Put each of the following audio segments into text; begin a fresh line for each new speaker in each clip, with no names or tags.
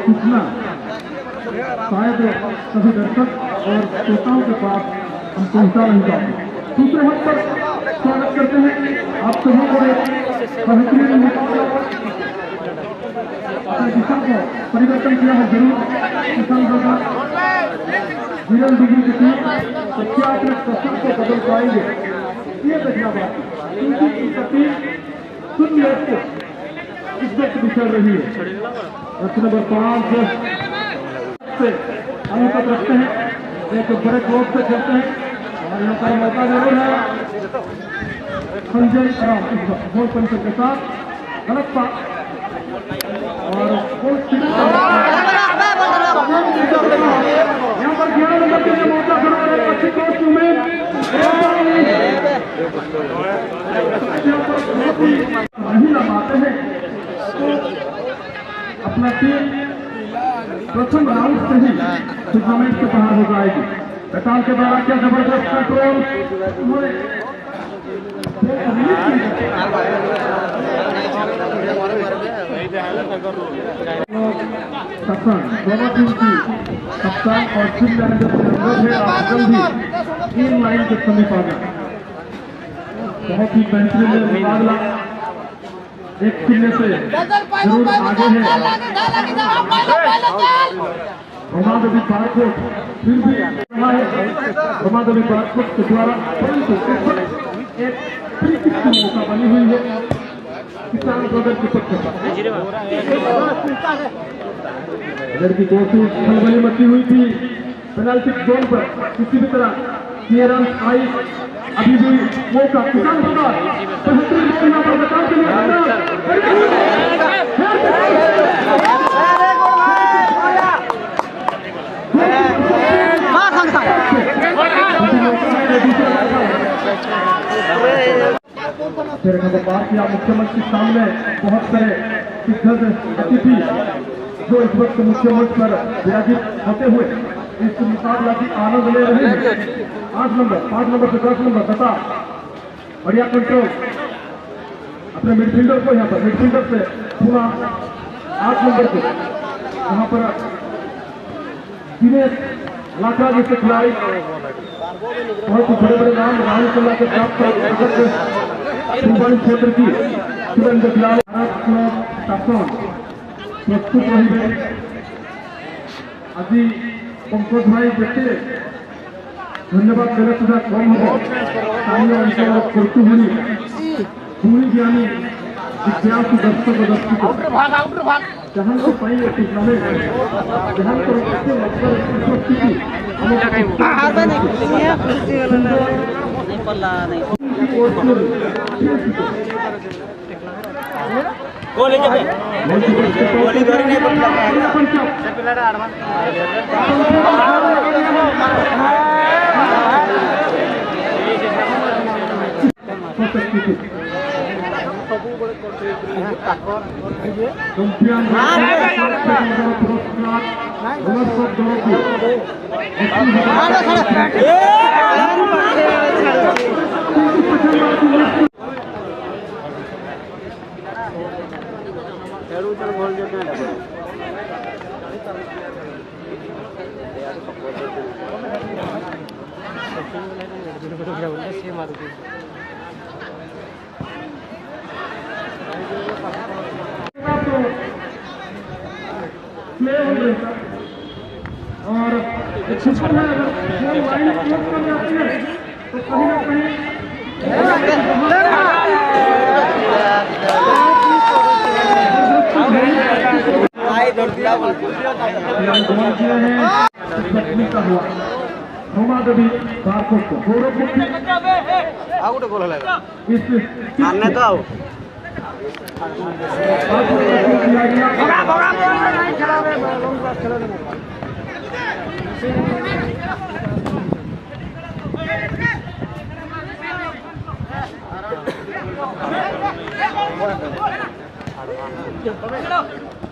सूचना शायद सभी दर्शक और श्रोताओं के पास हम पहुंचा नहीं पाते। दूसरे हाथ पर स्वागत करते हैं आप सभी को बेहतरीन मुकाबला किसान को परिवर्तन किया है जरूर। किसान गिरलडुंगरी की टीम क्या अपने कसूर को बदल पाएंगे ये देखना बात, क्योंकि इनका टीम शून्य इज्जत बिछड़ रही है। रथ नंबर 5 से हम तक रखते हैं, एक बड़े क्लोज से खेलते हैं और यहाँ पर मौका जरूर है संजय राम गोल पंचर के साथ गलत पास और यहाँ पर 11 नंबर के लिए मौका खड़ा है। अच्छी कोच उम्मीद नहीं लगाते हैं तो अपना टीम प्रथम राउंड से ही टूर्नामेंट से बाहर हो जाएगी। कटाल के द्वारा क्या जबरदस्त कंट्रोल कप्तान दोनों टीम की कप्तान और टीम मैनेजर से अनुरोध है आप जल्दी इन लाइन के समीप आ गए। बहुत ही बेहतरीन मुकाबला एक चिल्ले से जरूर आगे है। रमादेवी बाराकोट फिर भी रमादेवी बाराकोट के द्वारा परंतु एक फ्री किक की मौका बनी हुई है किसान ब्रदर के पक्ष पर। लड़की कोशिश खलबली मची हुई थी पेनाल्टी जोन पर, किसी भी तरह क्लियरेंस आई, अभी भी मौका किसान ब्रदर बेहतरीन सीमा पर बचाव के लिए मुख्यमंत्री के सामने बहुत सारे दिग्गज अतिथि जो इस वक्त मुख्य मंच पर विराजित होते हुए इस मुकाबला की आनंद ले रहे हैं। 8 नंबर 5 नंबर से 10 नंबर बता बढ़िया कंट्रोल अपने मिडफील्डर को, यहाँ पर मिडफील्डर से पूरा 8 नंबर को यहाँ पर दिनेश लाखा जैसे खिलाड़ी बहुत ही बड़े बड़े नाम राहुल कला के प्राप्त क्षेत्र की तुरंत खिलाड़ी प्रस्तुत रही। आज पंकज भाई देखते धन्यवाद देने सुधा कम हो स्थानीय अंचल कर्तुहुरी पूरी ज्ञानी जिज्ञासु दर्शक जहां को पाएंगे टूर्नामेंट जहां पर उपस्थिति और एक सिस्टम है, अगर वो लाइन क्रॉस कर जाती है तो कहीं ना कहीं रमादेवी बाराकोट को गोल आने तो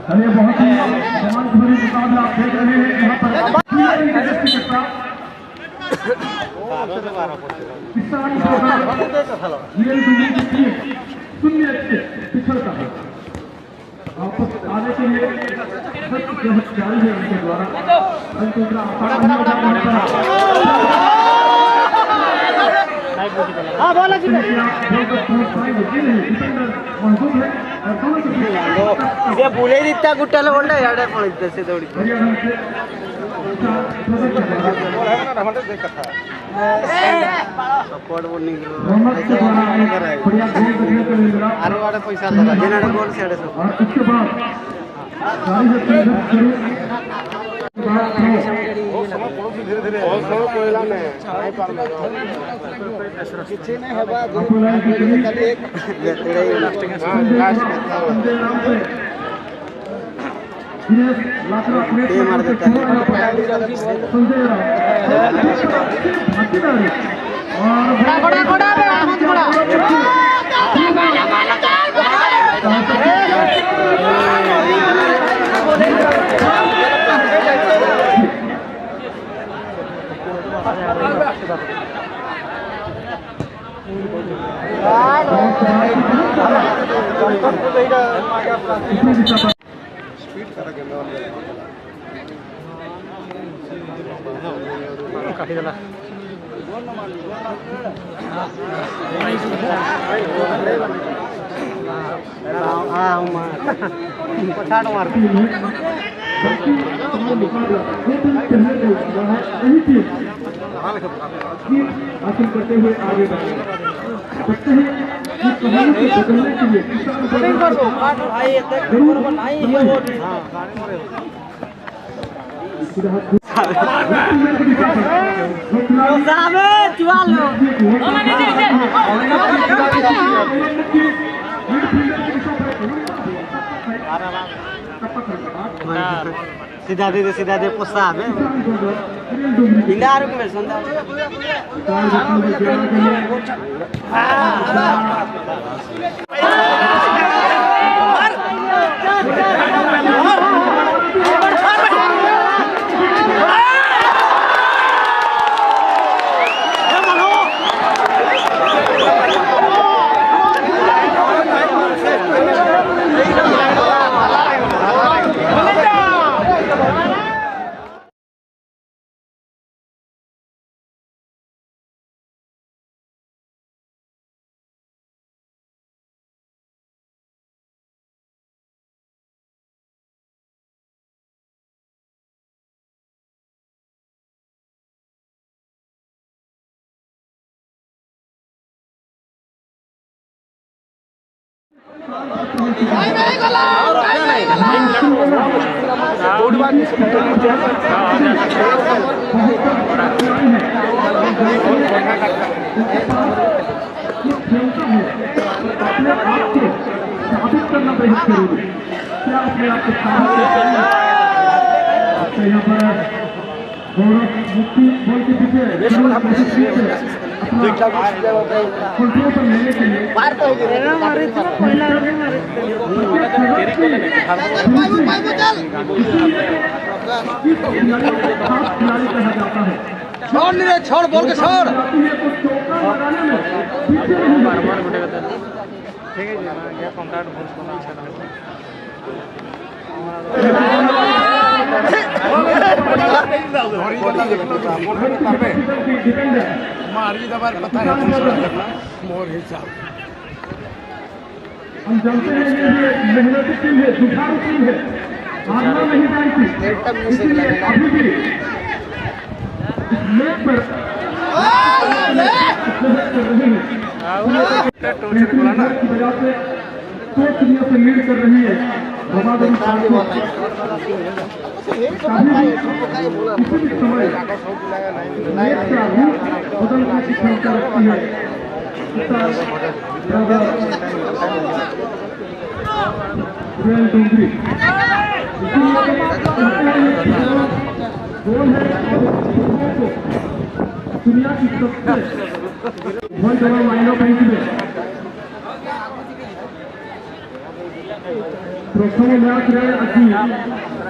अरे बहुत ही रोमांचभरी मुकाबला आप देख रहे हैं यहाँ पर किसान गिरेलडुंगरी की टीम 0 से पिछड़ता है। वापस आने के लिए सख्त जहद जारी है उनके द्वारा।
ये बुले दिता गुट्टाला बोलना याडा पळते से दौड़ी सपोर्ट बोलने के आरो वाला पैसा लगा देना गोल से आड़े सब
और उसके बाद
धीरे-धीरे कोयला में नहीं पार में किसी नहीं है बात खाली एक तेरे लास्ट के ये मार देता है घोड़ा घोड़ा पे आमद घोड़ा स्पीड करा के काटी देला पछाड़ मार
हासिल करते हुए आगे बढ़े सकते हैं कि कहानी को बदलने के लिए किसान
सीधा दे पोसा है इंदार को संदा साबित करना बेहद जरूरी है। क्या अपने आप को यहाँ पर गौरव मुक्ति बॉल के पीछे कंट्रोल पर लेने के लिए खिलाड़ी कहा जाता है। छोड़ नहीं रहे छोड़ बोल के छोड़ ठीक है जी कॉन्ट्रैक्ट
हम जानते हैं कि ये मेहनती टीम है, जुझारू टीम है, हारना नहीं जानती, इसलिए अभी भी मैच पर की वजह से सोच दुनिया से लीड कर रही है। रमादेवी किसी भी समय मैच का रूप बदलने की क्षमता रखती है। गिरेलडुंगरी गोल है दुनिया की सबसे वर्ल्ड माइनर बैंक में प्रथम मैच रहे अच्छी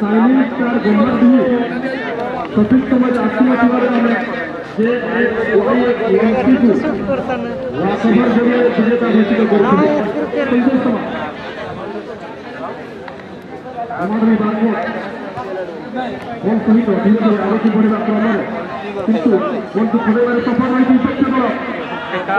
साइनिंग स्टार गंभीर सतीश समाज आखिरी बार में जे एमसी को वाकबर जरिए विजेता घोषित कर संजय समाज Ramadevi Barco bol সহিত ধীরে আলোচনা পরিবার ক্রমে কিন্তু বলতে পরিবারে সফল হয়েছে সবচেয়ে বড়
এটা